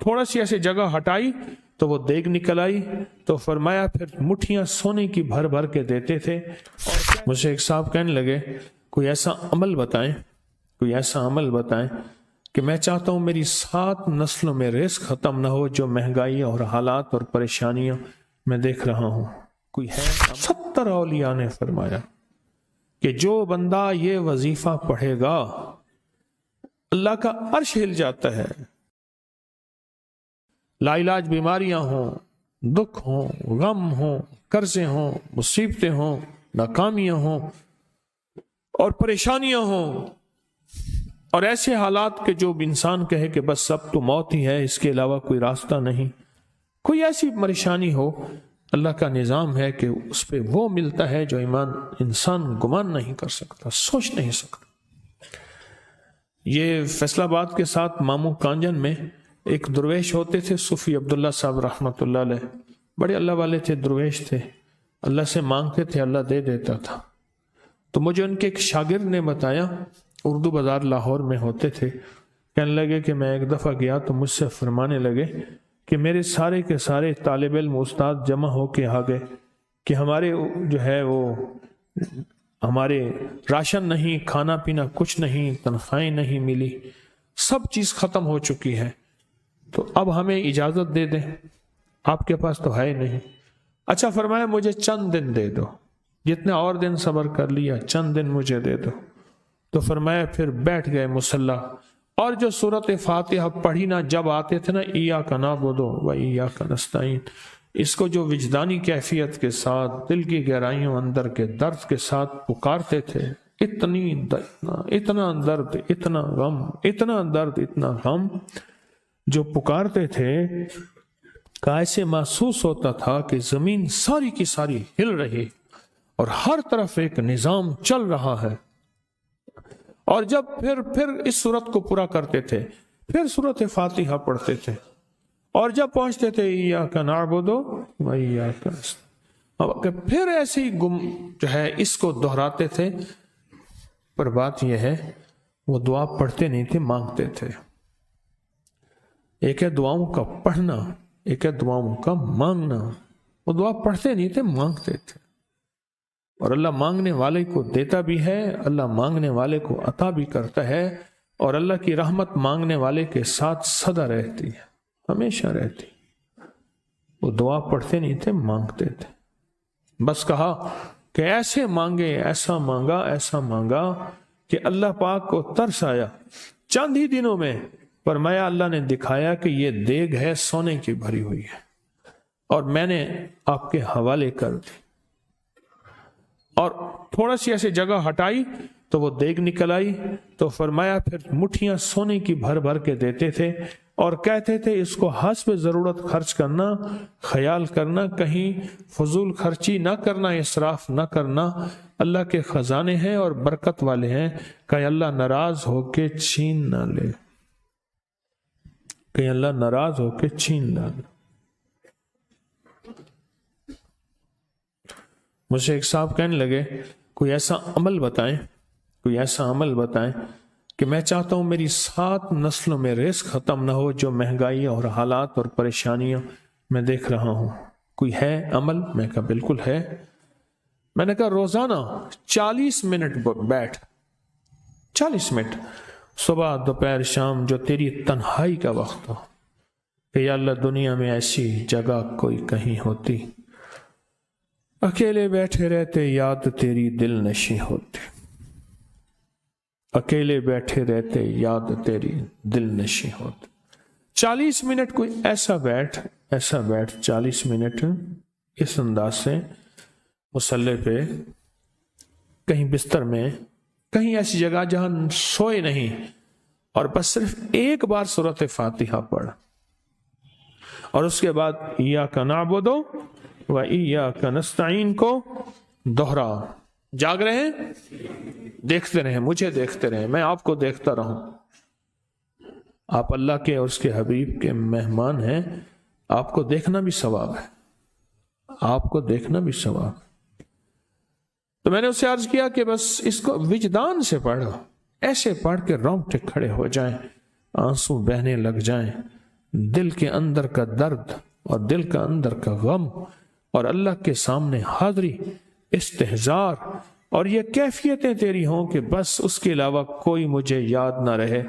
تھوڑا سی ایسی جگہ ہٹائی تو وہ دیگ نکل آئی، تو فرمایا پھر مٹھیاں سونے کی بھر بھر کے دیتے تھے۔ اور مجھے ایک صاحب کہنے لگے کوئی ایسا عمل بتائیں، کوئی ایسا عمل بتائیں کہ میں چاہتا ہوں میری 7 نسلوں میں رزق ختم نہ ہو، جو مہنگائی اور حالات اور پریشانیاں میں دیکھ رہا ہوں، کوئی ہے؟ 70 اولیاء نے فرمایا کہ جو بندہ یہ وظیفہ پڑھے گا اللہ کا عرش ہل جاتا ہے، لا علاج بیماریاں ہوں، دکھ ہوں، غم ہوں، قرضے ہوں، مصیبتیں ہوں، ناکامیاں ہوں اور پریشانیاں ہوں، اور ایسے حالات کہ جو انسان کہے کہ بس اب تو موت ہی ہے، اس کے علاوہ کوئی راستہ نہیں، کوئی ایسی پریشانی ہو، اللہ کا نظام ہے کہ اس پہ وہ ملتا ہے جو انسان گمان نہیں کر سکتا، سوچ نہیں سکتا۔ یہ فیصل آباد کے ساتھ مامو کانجن میں ایک درویش ہوتے تھے، صوفی عبداللہ صاحب رحمۃ اللہ علیہ، بڑے اللہ والے تھے، درویش تھے، اللہ سے مانگتے تھے، اللہ دے دیتا تھا۔ تو مجھے ان کے ایک شاگرد نے بتایا، اردو بازار لاہور میں ہوتے تھے، کہنے لگے کہ میں ایک دفعہ گیا تو مجھ سے فرمانے لگے کہ میرے سارے کے سارے طالب علم استاد جمع ہو کے آ گئے کہ ہمارے جو ہے وہ ہمارے راشن نہیں، کھانا پینا کچھ نہیں، تنخواہیں نہیں ملی، سب چیز ختم ہو چکی ہے، تو اب ہمیں اجازت دے دیں، آپ کے پاس تو ہے نہیں۔ اچھا فرمایا مجھے چند دن دے دو، جتنے اور دن صبر کر لیا، چند دن مجھے دے دو۔ تو فرمایا پھر بیٹھ گئے مصلی، اور جو سورۃ فاتحہ پڑھی نا جب آتے تھے نا، ایاک نعبد و ایاک نستعین، اس کو جو وجدانی کیفیت کے ساتھ دل کی گہرائیوں اندر کے درد کے ساتھ پکارتے تھے، اتنا درد، اتنا غم، اتنا درد، اتنا غم جو پکارتے تھے کہ ایسے محسوس ہوتا تھا کہ زمین ساری کی ساری ہل رہی اور ہر طرف ایک نظام چل رہا ہے۔ اور جب پھر اس صورت کو پورا کرتے تھے، پھر سورۃ فاتحہ پڑھتے تھے، اور جب پہنچتے تھے ایاک نعبد و ایاک نستعین، پھر ایسے ہی جو ہے اس کو دہراتے تھے۔ پر بات یہ ہے وہ دعا پڑھتے نہیں تھے، مانگتے تھے۔ ایک ہے دعاؤں کا پڑھنا، ایک ہے دعاؤں کا مانگنا۔ وہ دعا پڑھتے نہیں تھے، مانگتے تھے، اور اللہ مانگنے والے کو دیتا بھی ہے، اللہ مانگنے والے کو عطا بھی کرتا ہے، اور اللہ کی رحمت مانگنے والے کے ساتھ سدا رہتی ہے، ہمیشہ رہتی۔ وہ دعا پڑھتے نہیں تھے، مانگتے تھے۔ بس کہا کہ ایسے مانگے، ایسا مانگا، ایسا مانگا کہ اللہ پاک کو ترس آیا۔ چند ہی دنوں میں فرمایا اللہ نے دکھایا کہ یہ دیگ ہے، سونے کی بھری ہوئی ہے، اور میں نے آپ کے حوالے کر دی۔ اور تھوڑا سی ایسی جگہ ہٹائی تو وہ دیگ نکل آئی، تو فرمایا پھر مٹھیاں سونے کی بھر بھر کے دیتے تھے، اور کہتے تھے اس کو حسب ضرورت خرچ کرنا، خیال کرنا، کہیں فضول خرچی نہ کرنا، اسراف نہ کرنا، اللہ کے خزانے ہیں اور برکت والے ہیں، کہ اللہ ناراض ہو کے چھین نہ لے، کہ اللہ ناراض ہو کے چھین نہ لے۔ مجھے ایک صاحب کہنے لگے کوئی ایسا عمل بتائیں، کوئی ایسا عمل بتائیں کہ میں چاہتا ہوں میری 7 نسلوں میں رزق ختم نہ ہو، جو مہنگائی اور حالات اور پریشانیاں میں دیکھ رہا ہوں، کوئی ہے عمل؟ میں کہا بالکل ہے۔ میں نے کہا روزانہ 40 منٹ بیٹھ، 40 منٹ صبح دوپہر شام، جو تیری تنہائی کا وقت ہو، کہ یا اللہ دنیا میں ایسی جگہ کوئی کہیں ہوتی، اکیلے بیٹھے رہتے یاد تیری دل نشیں ہوتی، اکیلے بیٹھے رہتے یاد تیری دل نشیں ہوتی۔ 40 منٹ کوئی ایسا بیٹھ 40 منٹ اس انداز سے مصلی پہ، کہیں بستر میں، کہیں ایسی جگہ جہاں سوئے نہیں، اور بس صرف ایک بار سورۃ فاتحہ پڑھ، اور اس کے بعد ایاک نعبد و ایاک نستعین کو دوہرا۔ جاگ رہے ہیں؟ دیکھتے رہیں، مجھے دیکھتے رہیں، میں آپ کو دیکھتا رہوں۔ آپ اللہ کے اور اس کے حبیب کے مہمان ہیں، آپ کو دیکھنا بھی ثواب ہے، آپ کو دیکھنا بھی ثواب ہے۔ تو میں نے اس سے عرض کیا کہ بس اس کو وجدان سے پڑھو، ایسے پڑھ کے رونگٹے کھڑے ہو جائیں، آنسو بہنے لگ جائیں، دل کے اندر کا درد اور دل کا اندر کا غم اور اللہ کے سامنے حاضری، استحضار، اور یہ کیفیتیں تیری ہوں کہ بس اس کے علاوہ کوئی مجھے یاد نہ رہے،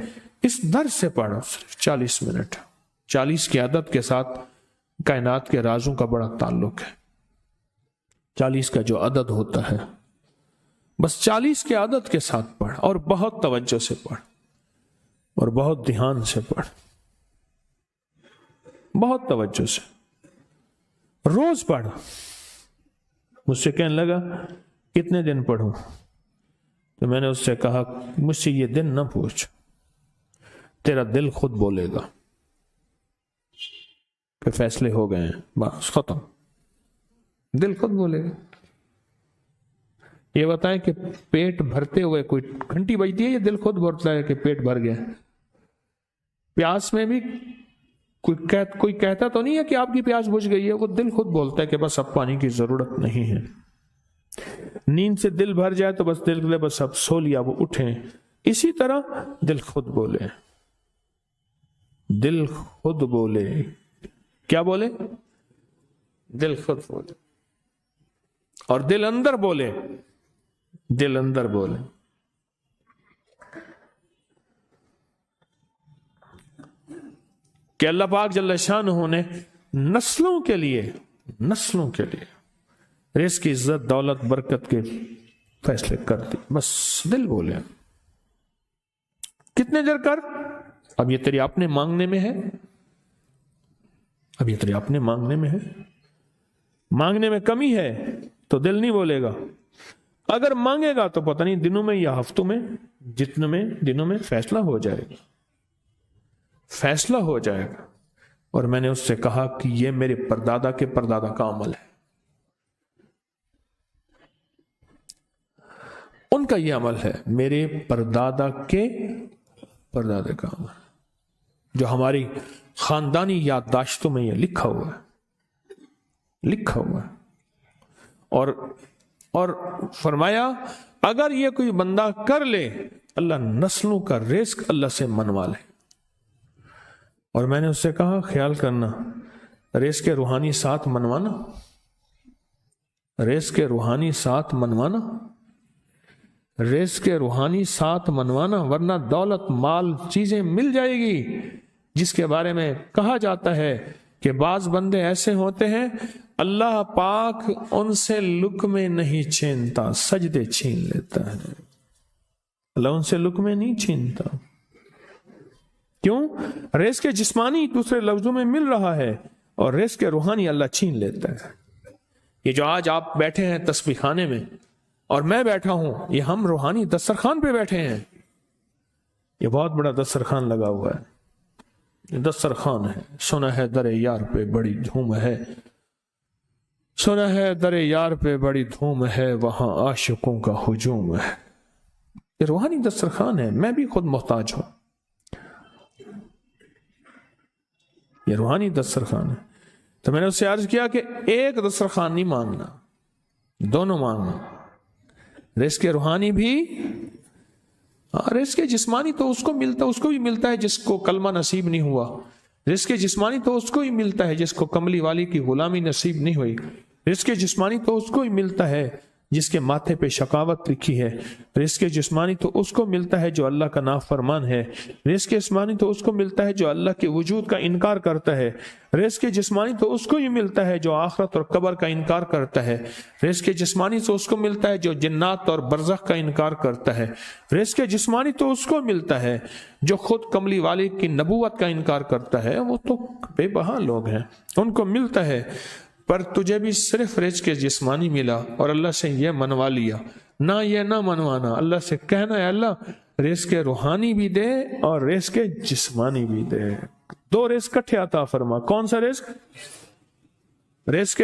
اس درد سے پڑھ صرف 40 منٹ۔ 40 کی عدد کے ساتھ کائنات کے رازوں کا بڑا تعلق ہے۔ 40 کا جو عدد ہوتا ہے، بس 40 کے عدد کے ساتھ پڑھ، اور بہت توجہ سے پڑھ اور بہت دھیان سے پڑھ، بہت توجہ سے روز پڑھ۔ مجھ سے کہنے لگا کتنے دن پڑھوں؟ تو میں نے اس سے کہا مجھ سے یہ دن نہ پوچھ، تیرا دل خود بولے گا کہ فیصلے ہو گئے ہیں، بس ختم، دل خود بولے گا۔ یہ بتائیں کہ پیٹ بھرتے ہوئے کوئی گھنٹی بجتی ہے، یہ دل خود بولتا ہے کہ پیٹ بھر گیا۔ پیاس میں بھی کوئی کہتا تو نہیں ہے کہ آپ کی پیاس بجھ گئی ہے، وہ دل خود بولتا ہے کہ بس اب پانی کی ضرورت نہیں ہے۔ نیند سے دل بھر جائے تو بس دل کے بس اب سو لیا، وہ اٹھیں۔ اسی طرح دل خود بولے، دل خود بولے، کیا بولے؟ دل خود بولے، اور دل اندر بولے، دل اندر بولے۔ کہ اللہ پاک جل شانہ نے نسلوں کے لیے رزق کی عزت، دولت، برکت کے فیصلے کر دی، بس دل بولے۔ کتنے دیر کر؟ اب یہ تیری اپنے مانگنے میں ہے، اب یہ تیری اپنے مانگنے میں ہے۔ مانگنے میں کمی ہے تو دل نہیں بولے گا، اگر مانگے گا تو پتہ نہیں دنوں میں یا ہفتوں میں، جتنے میں دنوں میں فیصلہ ہو جائے گا، فیصلہ ہو جائے گا۔ اور میں نے اس سے کہا کہ یہ میرے پردادا کے پردادا کا عمل ہے، ان کا یہ عمل ہے، میرے پردادا کے پردادا کا عمل، جو ہماری خاندانی یادداشتوں میں یہ لکھا ہوا ہے، لکھا ہوا ہے۔ اور فرمایا اگر یہ کوئی بندہ کر لے، اللہ نسلوں کا رزق اللہ سے منوا لے۔ اور میں نے اس سے کہا خیال کرنا، رزق کے روحانی ساتھ منوانا، رزق کے روحانی ساتھ منوانا، رزق کے روحانی ساتھ منوانا، ورنہ دولت، مال، چیزیں مل جائے گی جس کے بارے میں کہا جاتا ہے کہ بعض بندے ایسے ہوتے ہیں اللہ پاک ان سے لقمے نہیں چھینتا، سجدے چھین لیتا ہے۔ اللہ ان سے لقمے نہیں چھینتا، کیوں؟ رزق جسمانی دوسرے لفظوں میں مل رہا ہے، اور رزق روحانی اللہ چھین لیتا ہے۔ یہ جو آج آپ بیٹھے ہیں تسبیح خانے میں اور میں بیٹھا ہوں، یہ ہم روحانی دسترخوان پہ بیٹھے ہیں۔ یہ بہت بڑا دسترخوان لگا ہوا ہے، یہ دسترخوان ہے۔ سنا ہے در یار پہ بڑی دھوم ہے، سنا ہے در یار پہ بڑی دھوم ہے، وہاں عاشقوں کا ہجوم ہے۔ یہ روحانی دسترخوان ہے، میں بھی خود محتاج ہوں، یہ روحانی دسترخوان ہے۔ تو میں نے اس سے عرض کیا کہ ایک دسترخوان نہیں مانگنا، دونوں مانگنا، رزق روحانی بھی، رزق جسمانی تو اس کو بھی ملتا ہے جس کو کلمہ نصیب نہیں ہوا، رزق جسمانی تو اس کو ہی ملتا ہے جس کو کملی والی کی غلامی نصیب نہیں ہوئی، رزق جسمانی تو اس کو ہی ملتا ہے جس کے ماتھے پہ شقاوت لکھی ہے، رزق جسمانی تو اس کو ملتا ہے جو اللہ کا نافرمان ہے، رزق جسمانی تو اس کو ملتا ہے جو اللہ کے وجود کا انکار کرتا ہے، رزق جسمانی تو اس کو ہی ملتا ہے جو آخرت اور قبر کا انکار کرتا ہے، رزق جسمانی تو اس کو ملتا ہے جو جنات اور برزخ کا انکار کرتا ہے، رزق جسمانی تو اس کو ملتا ہے جو خود کملی والے کی نبوت کا انکار کرتا ہے، وہ تو بے بہا لوگ ہیں، ان کو ملتا ہے۔ پر تجھے بھی صرف رزق جسمانی ملا اور اللہ سے یہ منوا لیا، نہ یہ نہ منوانا، اللہ سے کہنا ہے اللہ رزق روحانی بھی دے اور رزق جسمانی بھی دے، دو رزق کٹھے عطا فرما۔ کون سا رزق؟ رزق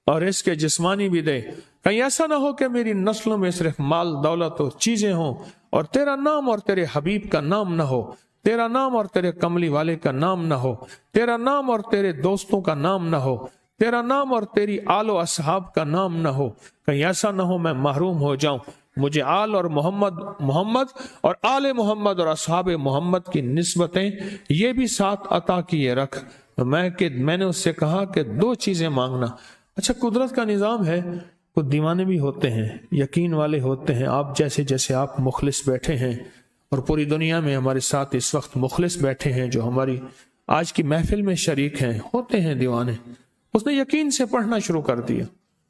اور رزق جسمانی بھی دے۔ کہیں ایسا نہ ہو کہ میری نسلوں میں صرف مال، دولت اور چیزیں ہوں اور تیرا نام اور تیرے حبیب کا نام نہ ہو، تیرا نام اور تیرے کملی والے کا نام نہ ہو، تیرا نام اور تیرے دوستوں کا نام نہ ہو، تیرا نام اور تیری آل و اصحاب کا نام نہ ہو۔ کہیں ایسا نہ ہو میں محروم ہو جاؤں، مجھے آل اور محمد اور آل محمد اور اصحاب محمد کی نسبتیں یہ بھی ساتھ عطا کیے رکھ۔ میں نے اس سے کہا کہ 2 چیزیں مانگنا۔ اچھا، قدرت کا نظام ہے، کچھ دیوانے بھی ہوتے ہیں، یقین والے ہوتے ہیں، آپ جیسے آپ مخلص بیٹھے ہیں، اور پوری دنیا میں ہمارے ساتھ اس وقت مخلص بیٹھے ہیں جو ہماری آج کی محفل میں شریک ہیں، ہوتے ہیں دیوانے۔ اس نے یقین سے پڑھنا شروع کر دیا،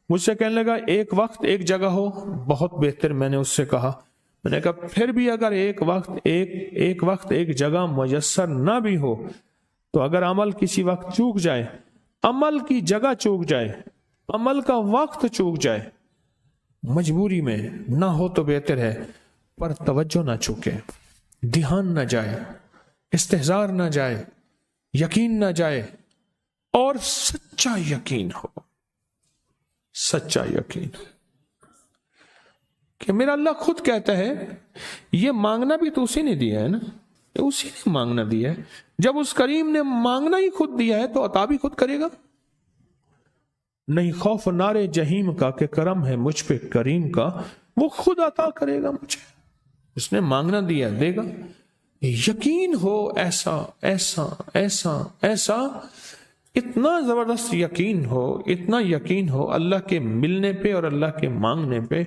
مجھ سے کہنے لگا ایک وقت ایک جگہ ہو، بہت بہتر۔ میں نے اس سے کہا، میں نے کہا پھر بھی اگر ایک وقت ایک جگہ میسر نہ بھی ہو تو اگر عمل کسی وقت چوک جائے، عمل کی جگہ چوک جائے، عمل کا وقت چوک جائے، مجبوری میں نہ ہو تو بہتر ہے، پر توجہ نہ چوکے، دھیان نہ جائے، استحضار نہ جائے، یقین نہ جائے، اور سچا یقین ہو، سچا یقین کہ میرا اللہ خود کہتا ہے یہ مانگنا بھی تو اسی نے دیا ہے نا، اسی نے مانگنا دیا ہے۔ جب اس کریم نے مانگنا ہی خود دیا ہے تو عطا بھی خود کرے گا۔ نہیں خوف نارے جہیم کا کہ کرم ہے مجھ پہ کریم کا، وہ خود عطا کرے گا مجھے، اس نے مانگنا دیا دے گا۔ یقین ہو ایسا ایسا ایسا ایسا، اتنا زبردست یقین ہو، اتنا یقین ہو اللہ کے ملنے پہ اور اللہ کے مانگنے پہ،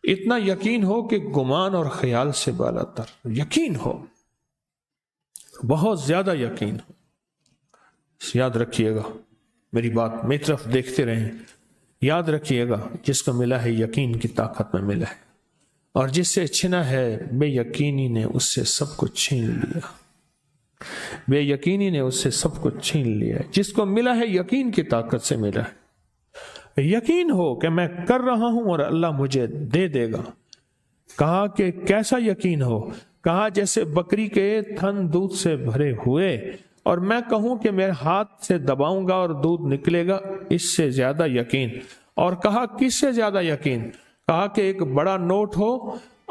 اتنا یقین ہو کہ گمان اور خیال سے بالا تر یقین ہو، بہت زیادہ یقین ہو۔ یاد رکھیے گا میری بات، میری طرف دیکھتے رہیں، یاد رکھیے گا جس کو ملا ہے یقین کی طاقت میں ملا ہے، اور جس سے چھنا ہے بے یقینی نے اس سے سب کچھ چھین لیا، بے یقینی نے اس سے سب کچھ چھین لیا۔ جس کو ملا ہے یقین کی طاقت سے ملا ہے، یقین ہو کہ میں کر رہا ہوں اور اللہ مجھے دے دے گا۔ کہا کہ کیسا یقین ہو؟ کہا جیسے بکری کے تھن دودھ سے بھرے ہوئے اور میں کہوں کہ میرے ہاتھ سے دباؤں گا اور دودھ نکلے گا، اس سے زیادہ یقین۔ اور کہا کس سے زیادہ یقین؟ کہا کہ ایک بڑا نوٹ ہو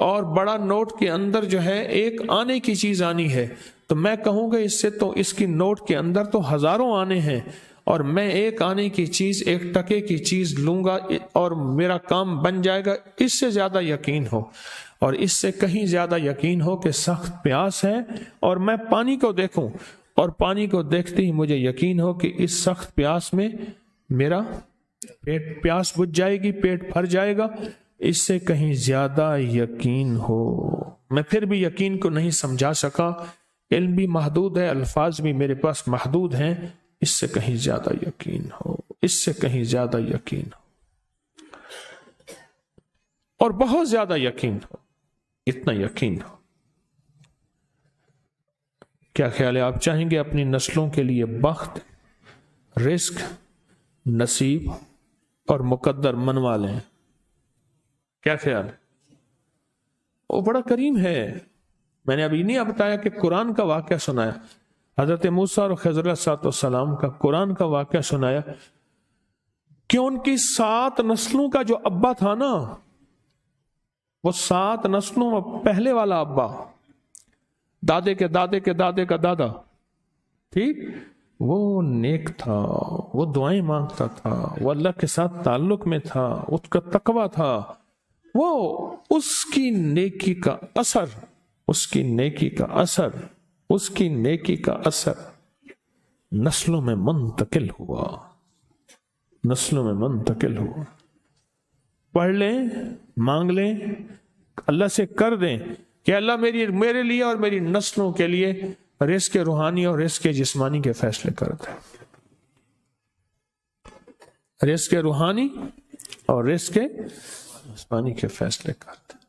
اور بڑا نوٹ کے اندر جو ہے ایک آنے کی چیز آنی ہے، تو میں کہوں گا اس سے تو اس کی نوٹ کے اندر تو ہزاروں آنے ہیں، اور میں ایک آنے کی چیز، ایک ٹکے کی چیز لوں گا اور میرا کام بن جائے گا۔ اس سے زیادہ یقین ہو، اور اس سے کہیں زیادہ یقین ہو کہ سخت پیاس ہے اور میں پانی کو دیکھوں، اور پانی کو دیکھتے ہی مجھے یقین ہو کہ اس سخت پیاس میں میرا پیاس بجھ جائے گی، پیٹ بھر جائے گا۔ اس سے کہیں زیادہ یقین ہو۔ میں پھر بھی یقین کو نہیں سمجھا سکا، علم بھی محدود ہے، الفاظ بھی میرے پاس محدود ہیں۔ اس سے کہیں زیادہ یقین ہو، اس سے کہیں زیادہ یقین ہو، اور بہت زیادہ یقین ہو، اتنا یقین ہو۔ کیا خیال ہے؟ آپ چاہیں گے اپنی نسلوں کے لیے بخت، رزق، نصیب اور مقدر منوا لیں؟ کیا خیال ہے؟ وہ بڑا کریم ہے۔ میں نے ابھی نہیں بتایا کہ قرآن کا واقعہ سنایا، حضرت موسیٰ اور خضر علیہ السلام کا قرآن کا واقعہ سنایا کہ ان کی 7 نسلوں کا جو ابا تھا نا، وہ 7 نسلوں میں پہلے والا ابا، دادے کے دادے کے دادے کا دادا، ٹھیک، وہ نیک تھا، وہ دعائیں مانگتا تھا، وہ اللہ کے ساتھ تعلق میں تھا، اس کا تقویٰ تھا، وہ اس کی نیکی کا اثر، اس کی نیکی کا اثر، اس کی نیکی کا اثر نسلوں میں منتقل ہوا، نسلوں میں منتقل ہوا۔ پڑھ لیں، مانگ لیں، اللہ سے کر دیں کہ اللہ میرے لیے اور میری نسلوں کے لیے رزق روحانی اور رزق جسمانی کے فیصلے کر دیں، رزق روحانی اور رزق جسمانی کے فیصلے کر دیں۔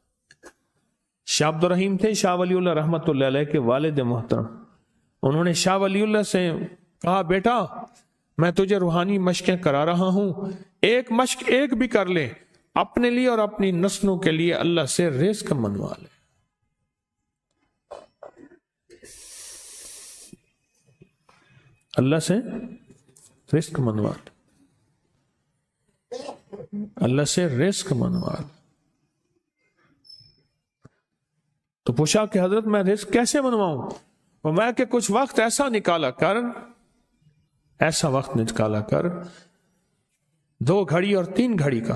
شاہ عبد الرحیم تھے شاہ ولی اللہ رحمۃ اللہ علیہ کے والد محترم، انہوں نے شاہ ولی اللہ سے کہا بیٹا میں تجھے روحانی مشقیں کرا رہا ہوں، ایک مشق ایک بھی کر لے، اپنے لیے اور اپنی نسلوں کے لیے اللہ سے رزق منوا لے۔ اللہ سے رزق منوا لے، اللہ سے رزق منوا لے۔ تو پوچھا کہ حضرت میں رزق کیسے منواؤں؟ اور میں کہ کچھ وقت ایسا نکالا کر، ایسا وقت نکالا کر 2 گھڑی اور 3 گھڑی کا،